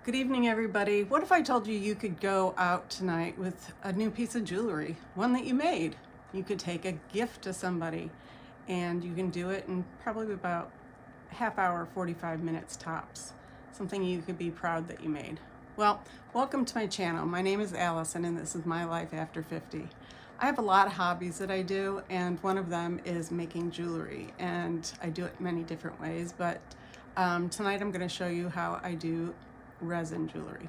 Good evening, everybody. What if I told you you could go out tonight with a new piece of jewelry, one that you made? You could take a gift to somebody, and you can do it in probably about half hour, 45 minutes tops. Something you could be proud that you made. Well, welcome to my channel. My name is Allison, and this is my life after 50. I have a lot of hobbies that I do, and one of them is making jewelry, and I do it many different ways, but tonight I'm going to show you how I do resin jewelry.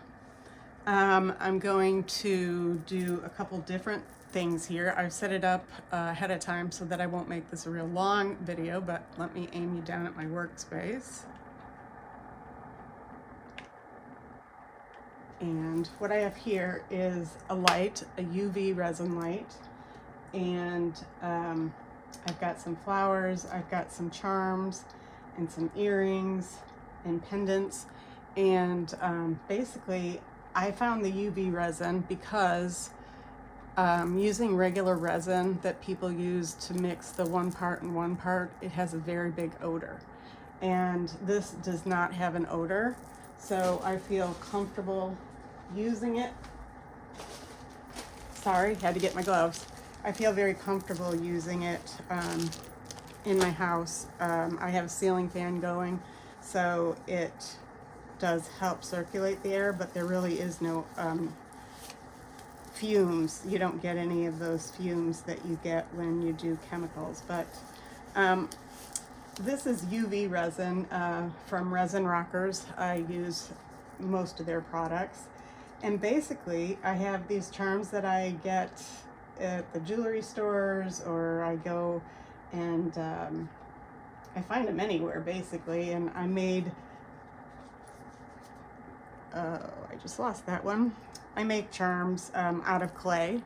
I'm going to do a couple different things here. I've set it up ahead of time so that I won't make this a real long video, but let me aim you down at my workspace. And what I have here is a light, a UV resin light, and I've got some flowers, I've got some charms, and some earrings and pendants. And basically, I found the UV resin because using regular resin that people use to mix the one part and one part, it has a very big odor. And this does not have an odor, so I feel comfortable using it. Sorry, had to get my gloves. I feel very comfortable using it in my house. I have a ceiling fan going, so it does help circulate the air, but there really is no fumes. You don't get any of those fumes that you get when you do chemicals. But this is UV resin from Resin Rockers. I use most of their products. And basically, I have these charms that I get at the jewelry stores, or I go and I find them anywhere, basically. And I made I just lost that one. I make charms out of clay,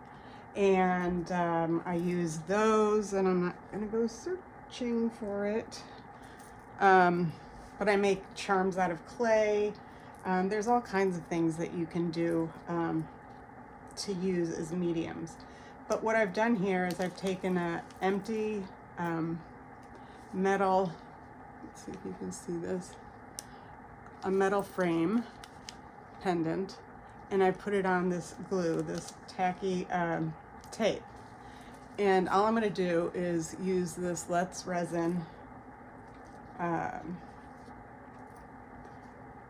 and I use those, and I'm not gonna go searching for it, but I make charms out of clay. There's all kinds of things that you can do to use as mediums, but what I've done here is I've taken an empty metal, let's see if you can see this, a metal frame pendant, and I put it on this glue, this tacky tape. And all I'm going to do is use this Let's Resin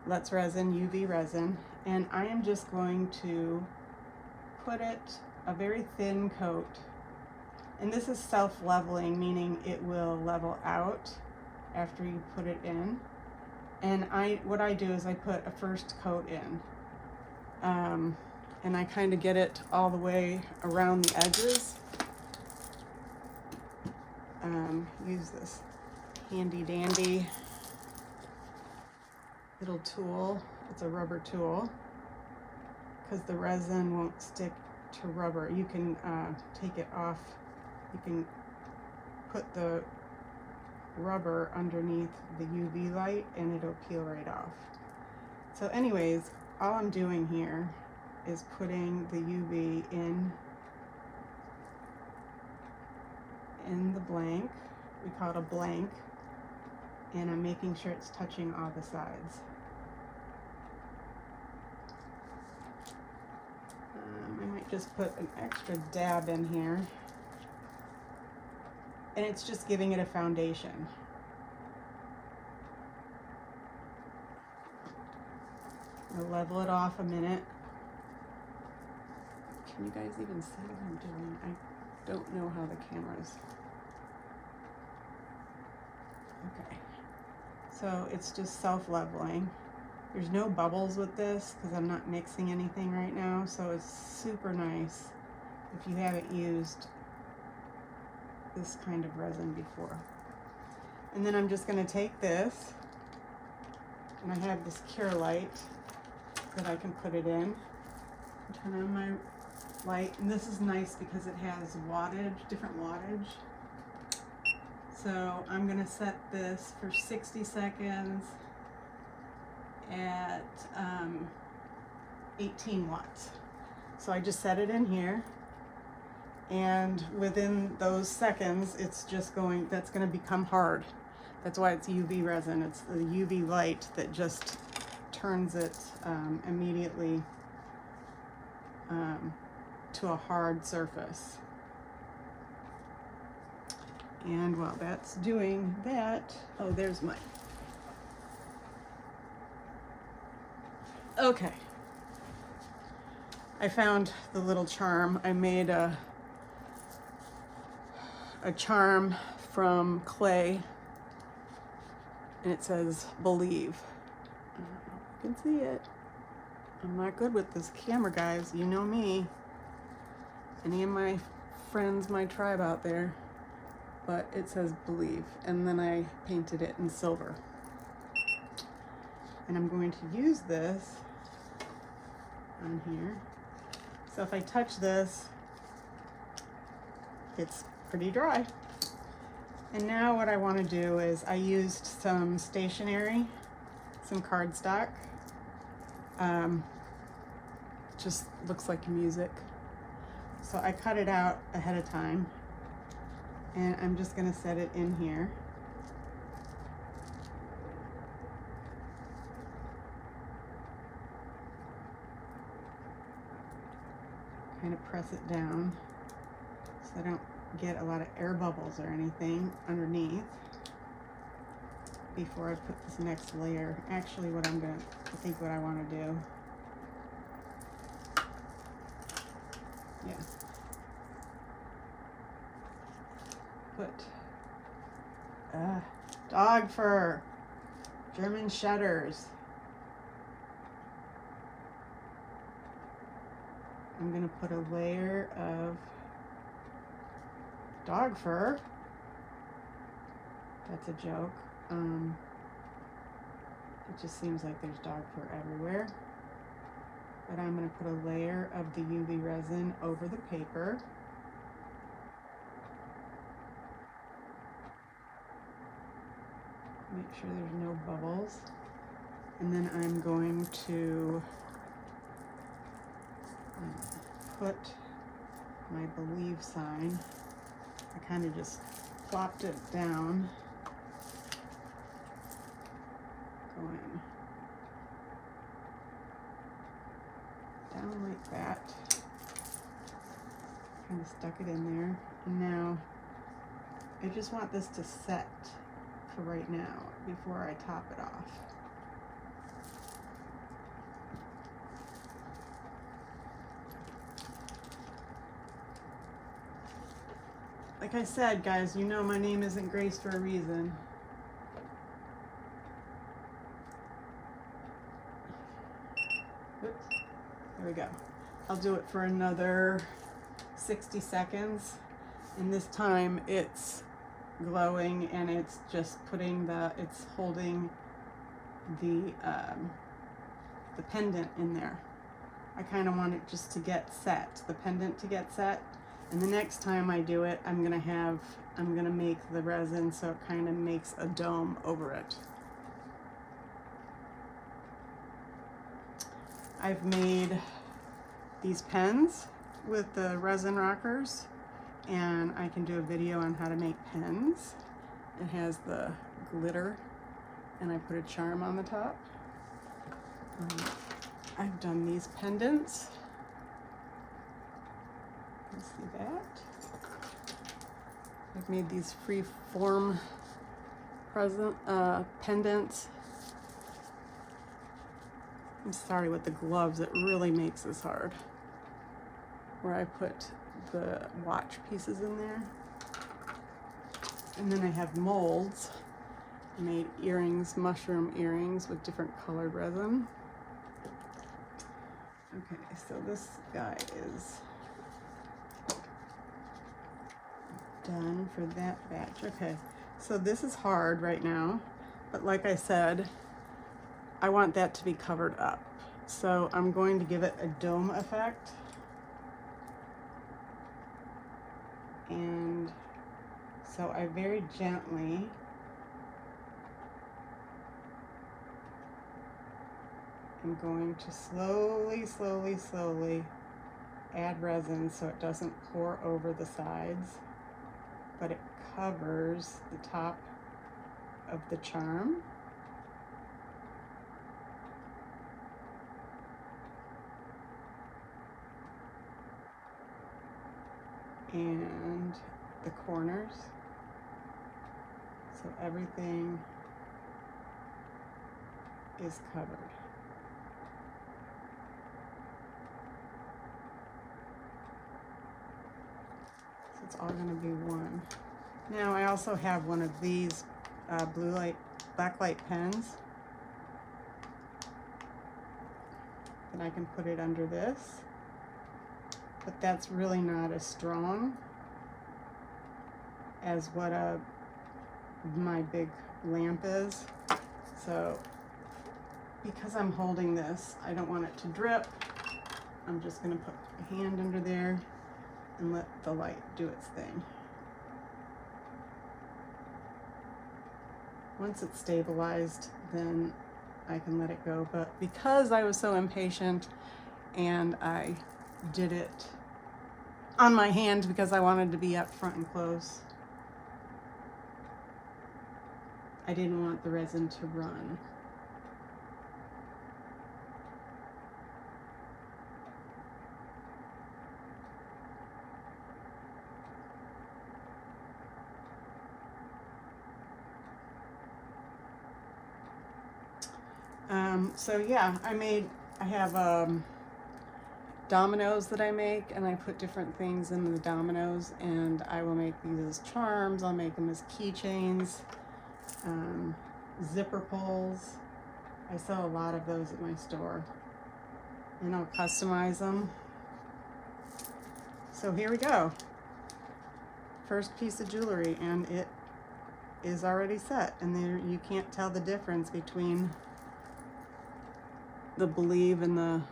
UV resin, and I am just going to put it a very thin coat. And this is self-leveling, meaning it will level out after you put it in. And what I do is I put a first coat in, and I kind of get it all the way around the edges. Use this handy dandy little tool. It's a rubber tool because the resin won't stick to rubber. You can take it off. You can put the rubber underneath the UV light and it'll peel right off. So anyways, all I'm doing here is putting the UV in the blank. We call it a blank, and I'm making sure it's touching all the sides. I might just put an extra dab in here, and it's just giving it a foundation. I'll level it off a minute. Can you guys even see what I'm doing? I don't know how the camera's. Okay. So it's just self-leveling. There's no bubbles with this because I'm not mixing anything right now, so it's super nice if you haven't used this kind of resin before. And then I'm just going to take this, and I have this cure light that I can put it in. Turn on my light, and this is nice because it has wattage, different wattage. So I'm going to set this for 60 seconds at 18 watts. So I just set it in here, and within those seconds it's just going, that's going to become hard. That's why it's UV resin. It's the UV light that just turns it immediately to a hard surface. And while that's doing that, oh, there's mine. Okay. I found the little charm. I made a charm from clay, and it says believe. I don't know if you can see it. I'm not good with this camera, guys. You know me. Any of my friends, my tribe out there. But it says believe, and then I painted it in silver. And I'm going to use this on here. So if I touch this, it's pretty dry. And now what I want to do is I used some stationery, some cardstock. Just looks like music. So I cut it out ahead of time. And I'm just going to set it in here. Kind of press it down so I don't get a lot of air bubbles or anything underneath before I put this next layer. Actually, what I want to do. Yeah. Put dog fur, German shutters. I'm going to put a layer of dog fur. That's a joke. It just seems like there's dog fur everywhere. But I'm going to put a layer of the UV resin over the paper. Make sure there's no bubbles. And then I'm going to put my believe sign. I kind of just plopped it down. Going down like that. Kind of stuck it in there. And now I just want this to set for right now before I top it off. Like I said, guys, you know my name isn't Grace for a reason. Oops. There we go. I'll do it for another 60 seconds. And this time it's glowing and it's just it's holding the pendant in there. I kind of want it just to get set, the pendant to get set. And the next time I do it, I'm gonna make the resin so it kind of makes a dome over it. I've made these pens with the resin rockers, and I can do a video on how to make pens. It has the glitter, and I put a charm on the top. I've done these pendants. You see that? I've made these free form pendants. I'm sorry, with the gloves, it really makes this hard. Where I put the watch pieces in there. And then I have molds. I made earrings, mushroom earrings with different colored resin. Okay, so this guy is done for that batch. Okay, so this is hard right now, but like I said, I want that to be covered up. So I'm going to give it a dome effect. And so I very gently am going to slowly add resin so it doesn't pour over the sides, but it covers the top of the charm. and the corners. So everything is covered. So it's all going to be one. Now I also have one of these black light pens, and I can put it under this, but that's really not as strong as what my big lamp is. So because I'm holding this, I don't want it to drip. I'm just going to put my hand under there and let the light do its thing. Once it's stabilized, then I can let it go. But because I was so impatient and I did it on my hand because I wanted to be up front and close, I didn't want the resin to run. So yeah, I have dominoes that I make, and I put different things in the dominoes, and I will make these as charms. I'll make them as keychains, zipper pulls. I sell a lot of those at my store, and I'll customize them. So here we go. First piece of jewelry, and it is already set, and there you can't tell the difference between the believe and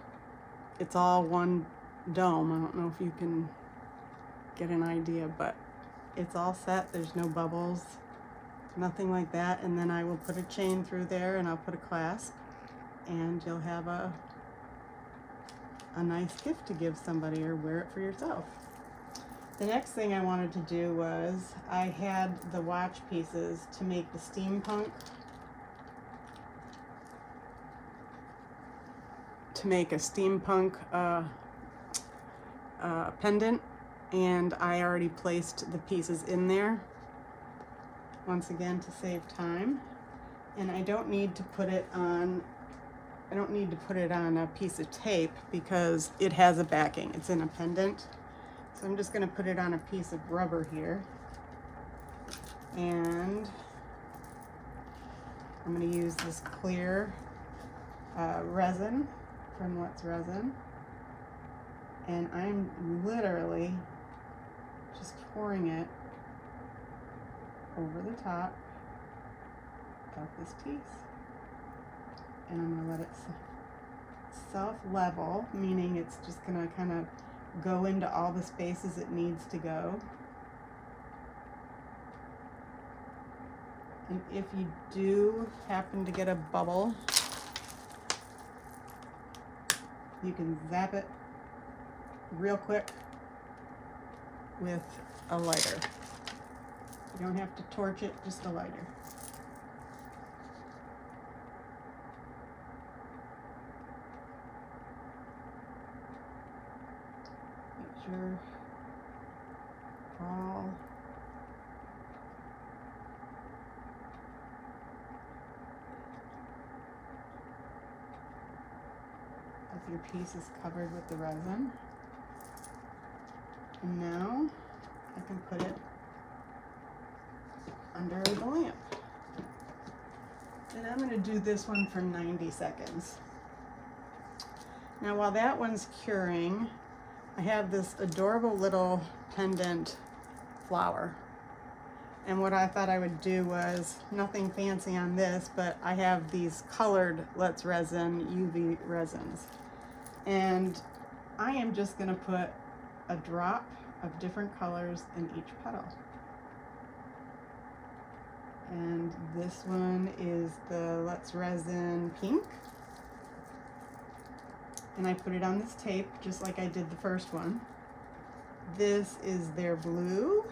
it's all one dome. I don't know if you can get an idea, but it's all set. There's no bubbles, nothing like that. And then I will put a chain through there, and I'll put a clasp, and you'll have a nice gift to give somebody or wear it for yourself. The next thing I wanted to do was I had the watch pieces to make the steampunk, pendant, and I already placed the pieces in there, once again to save time. And I don't need to put it on a piece of tape because it has a backing. It's in a pendant. So I'm just going to put it on a piece of rubber here, and I'm going to use this clear resin from UV Resin, and I'm literally just pouring it over the top of this piece, and I'm going to let it self-level, meaning it's just going to kind of go into all the spaces it needs to go. And if you do happen to get a bubble, you can zap it real quick with a lighter. You don't have to torch it, just a lighter. Make sure all of your piece is covered with the resin. And now I can put it under the lamp. And I'm going to do this one for 90 seconds. Now while that one's curing, I have this adorable little pendant flower. And what I thought I would do was nothing fancy on this, but I have these colored UV Resin resins. And I am just going to put a drop of different colors in each petal. And this one is the UV Resin pink. And I put it on this tape just like I did the first one. This is their blue.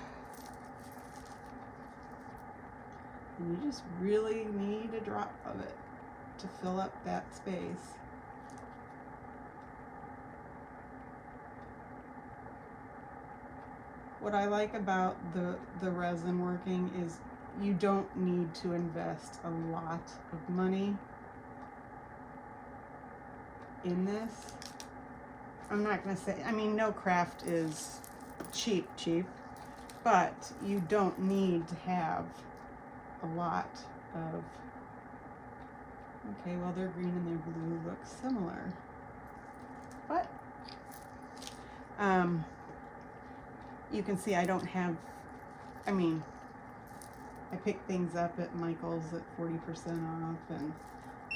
And you just really need a drop of it to fill up that space. What I like about the resin working is you don't need to invest a lot of money in this. I'm not going to say, I mean, no craft is cheap, but you don't need to have a lot of, okay, well, their green and their blue look similar, but you can see I don't have, I mean, I pick things up at Michael's at 40% off, and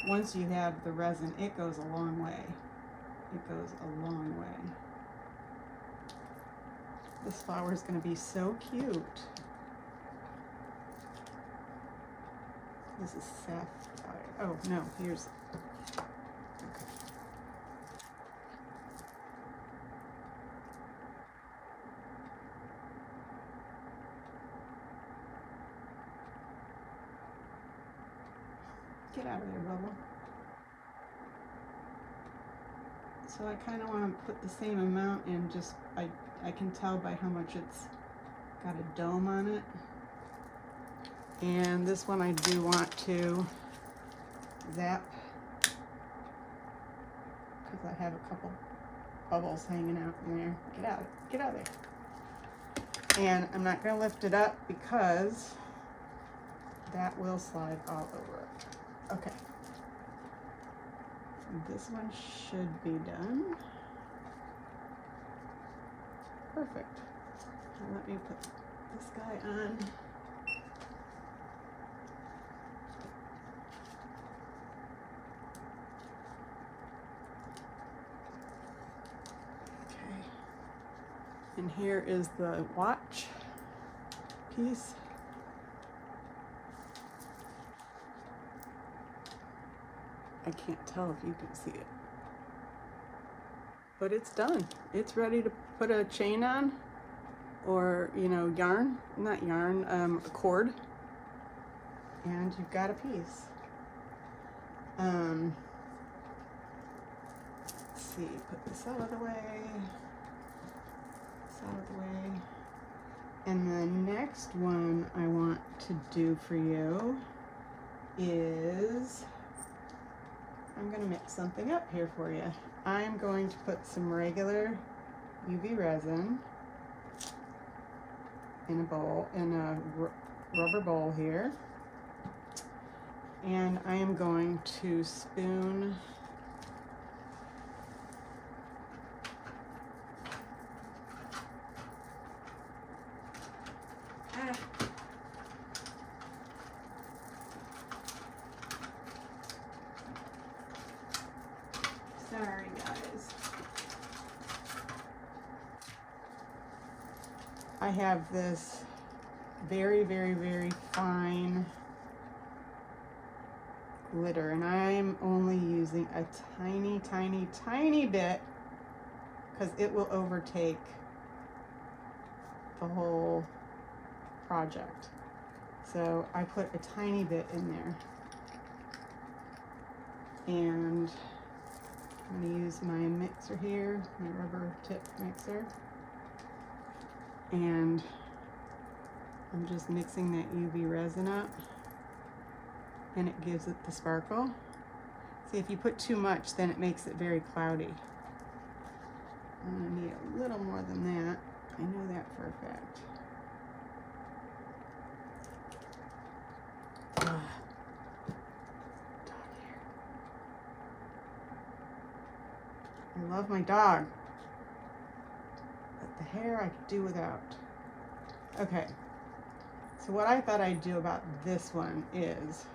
once you have the resin, it goes a long way. It goes a long way. This flower is going to be so cute. This is sapphire. Oh, no, here's... Okay. Get out of there, Bubba. So I kind of want to put the same amount in, just I can tell by how much it's got a dome on it. And this one I do want to zap because I have a couple bubbles hanging out in there. Get out of there. And I'm not going to lift it up because that will slide all over it. Okay. This one should be done. Perfect. Now let me put this guy on. Okay. And here is the watch piece. I can't tell if you can see it, but it's done. It's ready to put a chain on, or, you know, yarn, not yarn, a cord, and you've got a piece. Let's see, put this out of the way, this out of the way. And the next one I want to do for you is, I'm going to mix something up here for you. I'm going to put some regular UV resin in a bowl, in a rubber bowl here. And I am going to spoon sorry guys. I have this very, very, very fine glitter, and I'm only using a tiny, tiny, tiny bit because it will overtake the whole project. So I put a tiny bit in there, and I'm going to use my mixer here, my rubber tip mixer, and I'm just mixing that UV resin up, and it gives it the sparkle. See, if you put too much, then it makes it very cloudy. I'm going to need a little more than that. I know that for a fact. I love my dog, but the hair I could do without. Okay, so what I thought I'd do about this one is,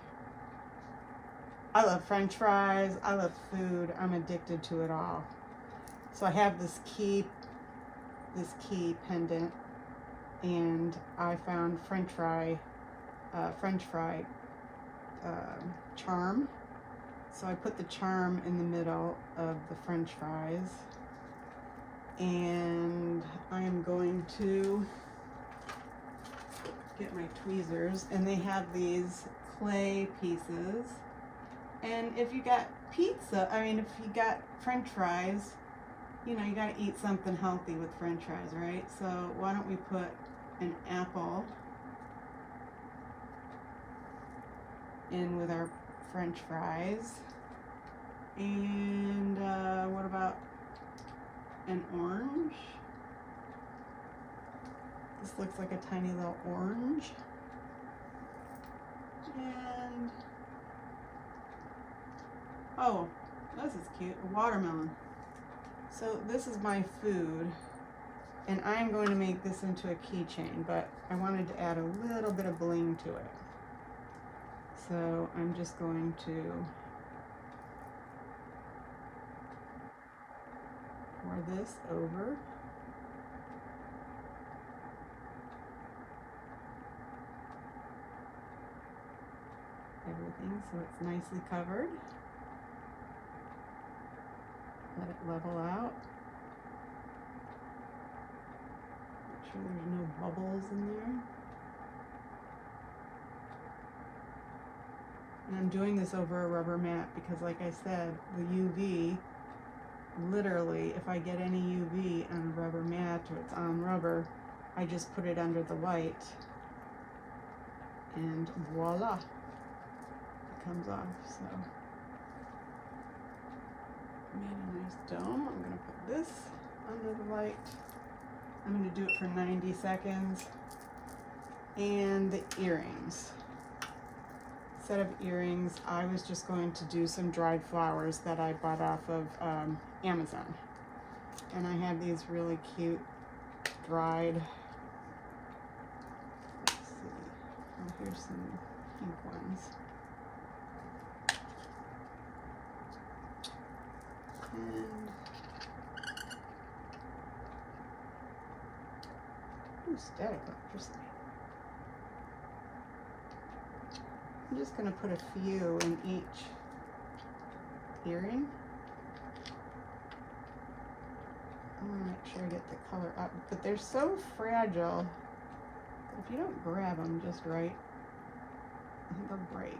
I love French fries, I love food, I'm addicted to it all. So I have this key pendant, and I found French fry charm. So I put the charm in the middle of the French fries, and I am going to get my tweezers, and they have these clay pieces. And if you got pizza, I mean, if you got French fries, you know, you gotta eat something healthy with French fries, right? So why don't we put an apple in with our French fries? And what about an orange? This looks like a tiny little orange. And, oh, this is cute, a watermelon. So this is my food, and I am going to make this into a keychain, but I wanted to add a little bit of bling to it. So I'm just going to pour this over. Everything so it's nicely covered. Let it level out. Make sure there's no bubbles in there. And I'm doing this over a rubber mat because, like I said, the UV, literally, if I get any UV on a rubber mat or it's on rubber, I just put it under the light and voila, it comes off. So made a nice dome. I'm going to put this under the light. I'm going to do it for 90 seconds. And the earrings. Set of earrings, I was just going to do some dried flowers that I bought off of Amazon. And I have these really cute dried, let's see, oh, here's some pink ones. And, ooh, static electricity. I'm just going to put a few in each earring. I want to make sure I get the color up, but they're so fragile. If you don't grab them just right, they'll break.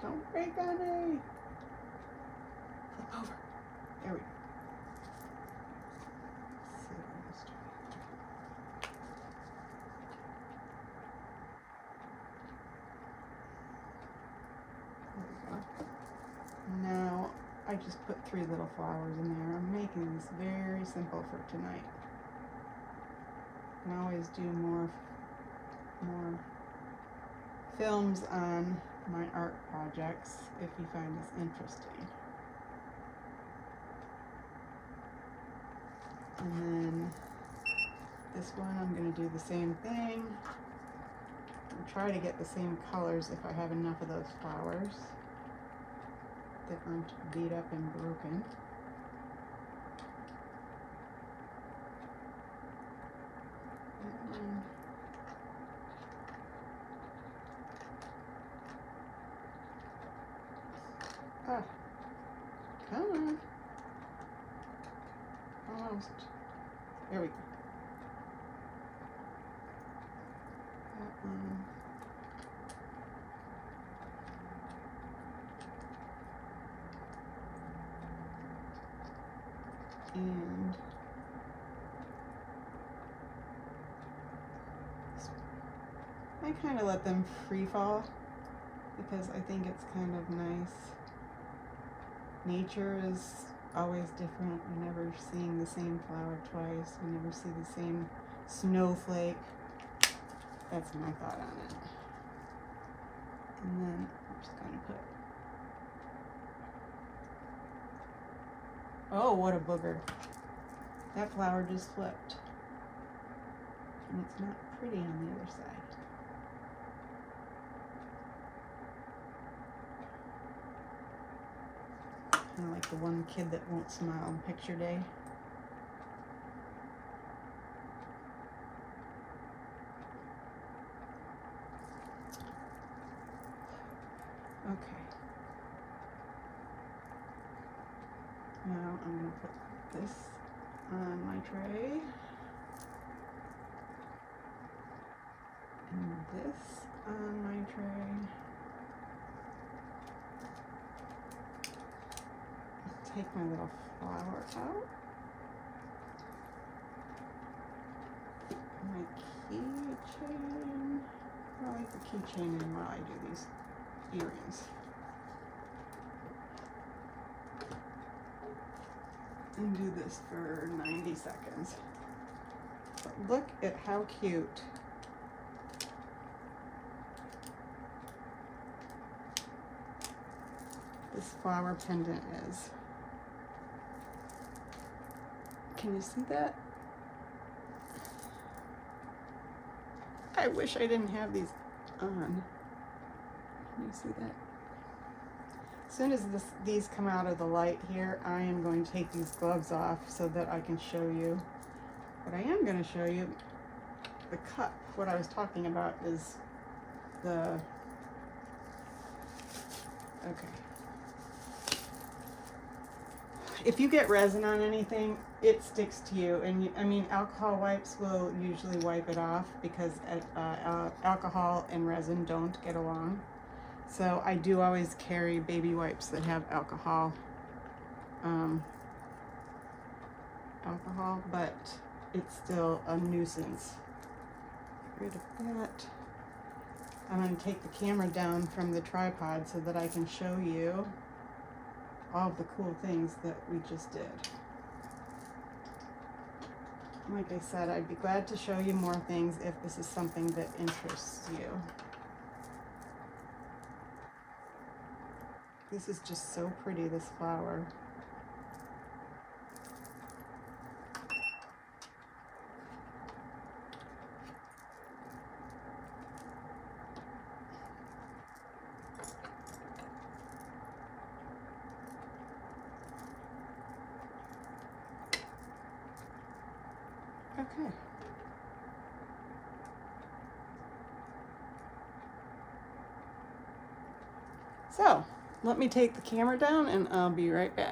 Don't break on me. Flip over. There we go. Let's see what I'm doing. Now I just put 3 little flowers in there. I'm making this very simple for tonight. I always do more films on my art projects if you find this interesting. And then this one I'm going to do the same thing. I'll try to get the same colors if I have enough of those flowers that aren't beat up and broken. Ah, come on. Almost. There we go. That one. And I kind of let them free fall because I think it's kind of nice. Nature is always different. You're never seeing the same flower twice. You never see the same snowflake. That's my thought on it. And then I'm just going to put, oh, what a booger. That flower just flipped. And it's not pretty on the other side. Kind of like the one kid that won't smile on picture day. Okay. Now I'm going to put this on my tray. And this on my tray. take my little flower out. My keychain. I like the keychain in while I do these earrings. And do this for 90 seconds. But look at how cute this flower pendant is. Can you see that? I wish I didn't have these on. Can you see that? As soon as these come out of the light here, I am going to take these gloves off so that I can show you. But I am going to show you the cup. What I was talking about is the, okay. If you get resin on anything, it sticks to you. And I mean, alcohol wipes will usually wipe it off because alcohol and resin don't get along. So I do always carry baby wipes that have alcohol, but it's still a nuisance. Get rid of that. I'm going to take the camera down from the tripod so that I can show you all of the cool things that we just did. Like I said, I'd be glad to show you more things if this is something that interests you. This is just so pretty, this flower. Okay. So, let me take the camera down and I'll be right back.